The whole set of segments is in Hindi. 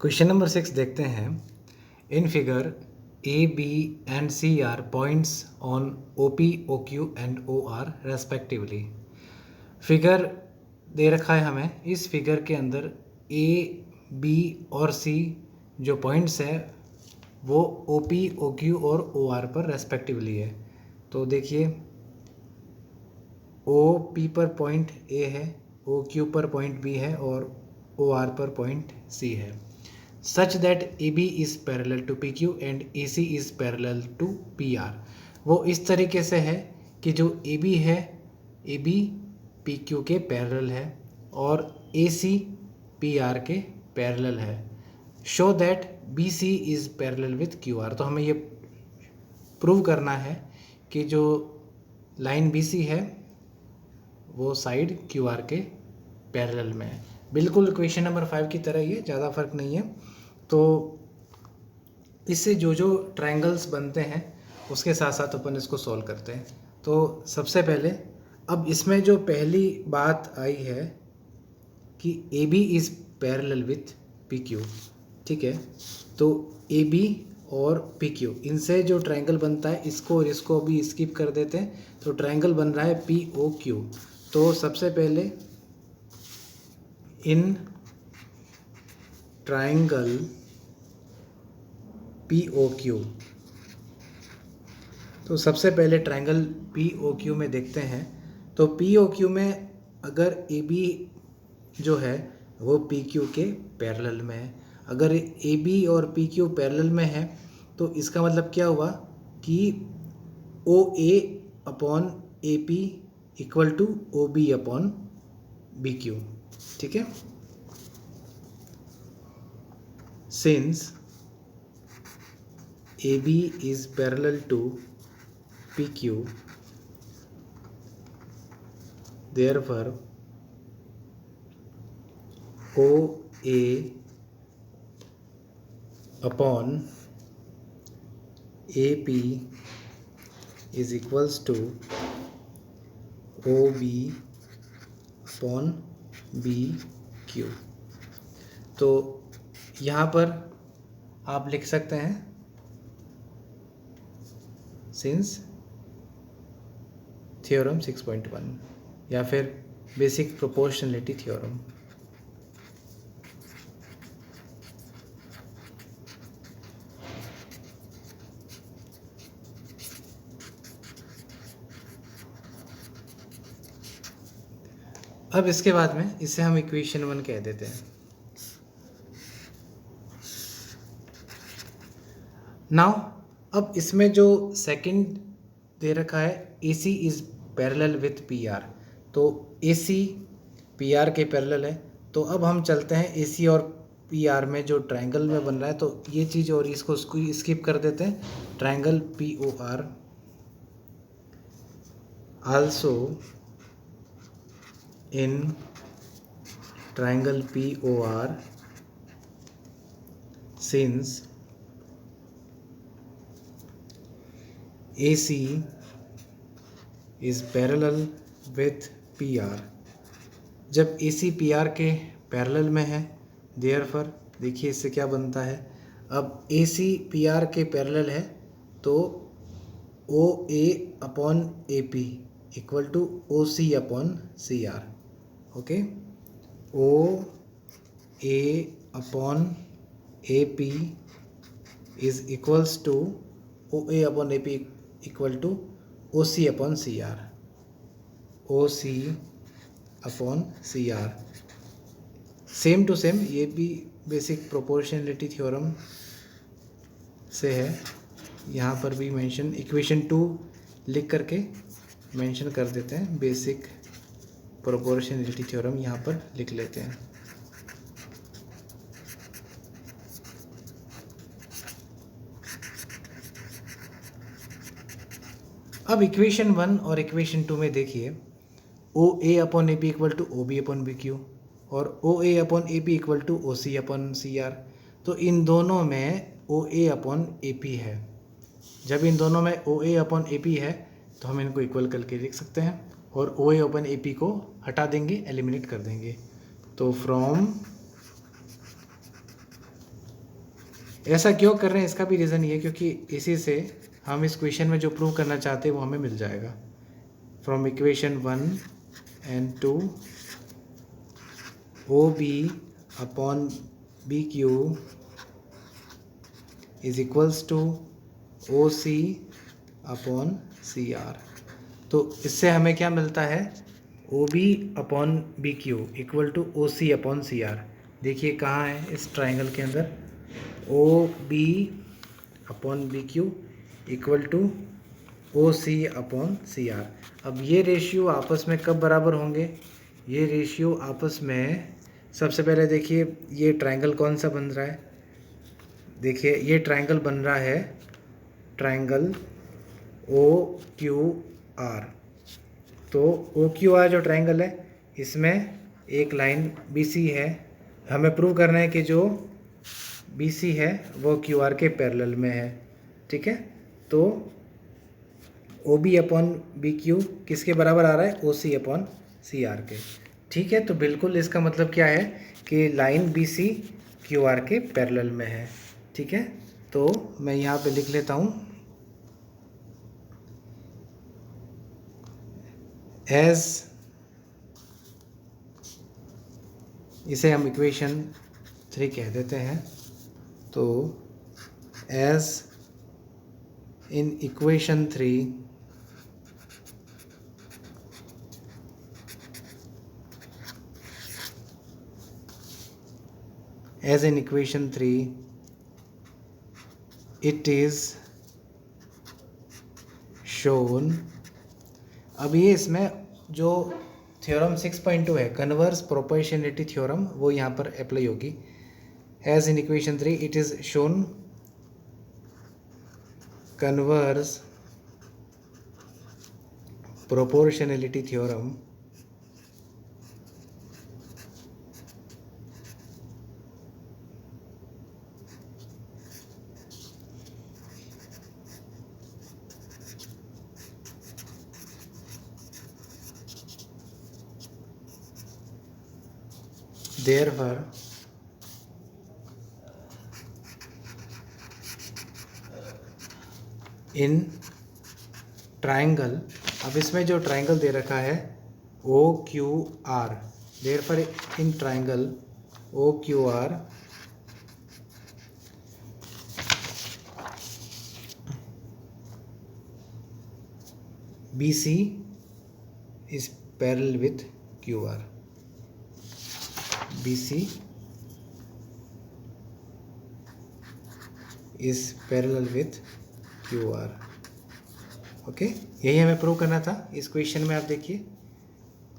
क्वेश्चन नंबर 6 देखते हैं। In figure A B and C are points on O P O Q and O R respectively. Figure दे रखा है हमें। इस फिगर के अंदर ए बी और सी जो पॉइंट्स है वो ओ पी ओ क्यू और ओ आर पर रेस्पेक्टिवली है। तो देखिए, ओ पी पर पॉइंट ए है, ओ क्यू पर पॉइंट बी है और ओ आर पर पॉइंट सी है। Such that A B is parallel to P Q and A C is parallel to P R. वो इस तरीके से है कि जो ए बी है, ए बी पी क्यू के पैरेलल है और ए सी पी आर के पैरेलल है। Show that B C is parallel with Q R. तो हमें ये प्रूव करना है कि जो लाइन बी सी है वो साइड क्यू आर के पैरेलल में है। बिल्कुल क्वेश्चन नंबर 5 की तरह ही है, ज़्यादा फर्क नहीं है। तो इससे जो जो ट्रायंगल्स बनते हैं उसके साथ साथ अपन इसको सॉल्व करते हैं। तो सबसे पहले अब इसमें जो पहली बात आई है कि A B is parallel with P Q, ठीक है। तो ए बी और पी क्यू, इनसे जो ट्रायंगल बनता है इसको और इसको भी स्किप कर देते हैं, तो ट्रायंगल बन रहा है पी ओ क्यू। तो सबसे पहले in triangle P O Q, तो सबसे पहले ट्रायंगल पी ओ क्यू में देखते हैं। तो पी ओ क्यू में अगर ए बी जो है वो पी क्यू के पैरेलल में है, अगर ए बी और पी क्यू पैरेलल में है तो इसका मतलब क्या हुआ कि O A upon A P equal to O B upon B Q, ठीक है। Since A B is parallel to P Q, therefore O A upon A P is equals to O B upon B Q. तो यहाँ पर आप लिख सकते हैं सिंस थ्योरम 6.1 या फिर बेसिक प्रोपोर्शनलिटी थ्योरम। अब इसके बाद में इसे हम इक्वेशन 1 कह देते हैं। नाउ अब इसमें जो सेकंड दे रखा है A C is parallel with P R, तो ए सी पी आर के पैरेलल है। तो अब हम चलते हैं ए सी और पी आर में जो ट्रायंगल में बन रहा है, तो ये चीज़ और इसको स्किप कर देते हैं। Triangle P O R also in triangle P O R since AC is parallel with PR। जब AC PR के पैरेलल में है, therefore देखिए इससे क्या बनता है। अब AC PR के पैरेलल है तो OA upon AP equal to OC upon CR, okay. OA upon AP is equals to OA upon AP equal to OC upon CR, OC upon CR। Same to same ये भी बेसिक प्रोपोर्शनलिटी थ्योरम से है। यहाँ पर भी मेंशन इक्वेशन 2 लिख करके मेंशन कर देते हैं। बेसिक प्रोपोर्शनलिटी थ्योरम यहाँ पर लिख लेते हैं। अब इक्वेशन 1 और इक्वेशन 2 में देखिए, O A upon A P equal to O B upon B Q और O A upon A P equal to O C upon C R. तो इन दोनों में ओ ए अपॉन ए पी है। जब इन दोनों में ओ ए अपॉन ए पी है तो हम इनको इक्वल करके लिख सकते हैं और O A upon A P को हटा देंगे, एलिमिनेट कर देंगे। तो फ्रॉम ऐसा क्यों कर रहे हैं, इसका भी रीज़न ये है क्योंकि इसी से हम इस क्वेश्चन में जो प्रूव करना चाहते हैं वो हमें मिल जाएगा। From equation 1 and 2 OB upon BQ is equals to OC upon CR। तो इससे हमें क्या मिलता है, OB upon BQ equal to OC upon CR। देखिए कहाँ है इस ट्राइंगल के अंदर, OB upon BQ equal to OC upon CR। अब ये रेशियो आपस में कब बराबर होंगे, ये रेशियो आपस में, सबसे पहले देखिए ये ट्राइंगल कौन सा बन रहा है, देखिए ये ट्राइंगल बन रहा है ट्राइंगल OQR। तो OQR जो ट्राइंगल है इसमें एक लाइन BC है, हमें प्रूव करना है कि जो BC है वो QR के पैरेलल में है, ठीक है। तो OB अपॉन BQ किसके बराबर आ रहा है, OC अपॉन CR के, ठीक है। तो बिल्कुल इसका मतलब क्या है कि लाइन BC QR के पैरेलल में है, ठीक है। तो मैं यहाँ पे लिख लेता हूँ, एज, इसे हम इक्वेशन 3 कह देते हैं। तो as in equation 3 as in equation 3 it is shown। अब ये इसमें जो थ्योरम 6.2 है कन्वर्स प्रोपोर्शनलिटी थ्योरम वो यहाँ पर अप्लाई होगी। as in equation 3 it is shown converse proportionality theorem therefore in triangle, अब इसमें जो ट्राइंगल दे रखा है OQR, therefore in triangle OQR BC is parallel with QR, BC is parallel with QR, okay. यही हमें प्रूव करना था इस क्वेश्चन में। आप देखिए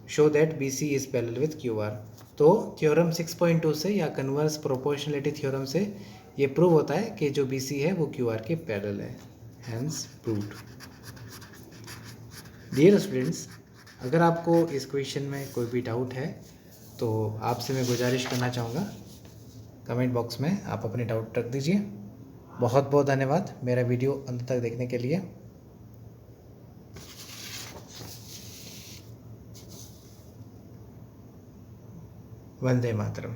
show that BC is parallel with QR। तो थ्योरम 6.2 से या कन्वर्स प्रोपोर्शनलिटी थ्योरम से ये प्रूव होता है कि जो BC है वो QR के पैरेलल है, हेंस प्रूव्ड। डियर स्टूडेंट्स, अगर आपको इस क्वेश्चन में कोई भी डाउट है तो आपसे मैं गुजारिश करना चाहूँगा कमेंट बॉक्स में आप अपने डाउट रख दीजिए। बहुत बहुत धन्यवाद मेरा वीडियो अंत तक देखने के लिए। वंदे मातरम।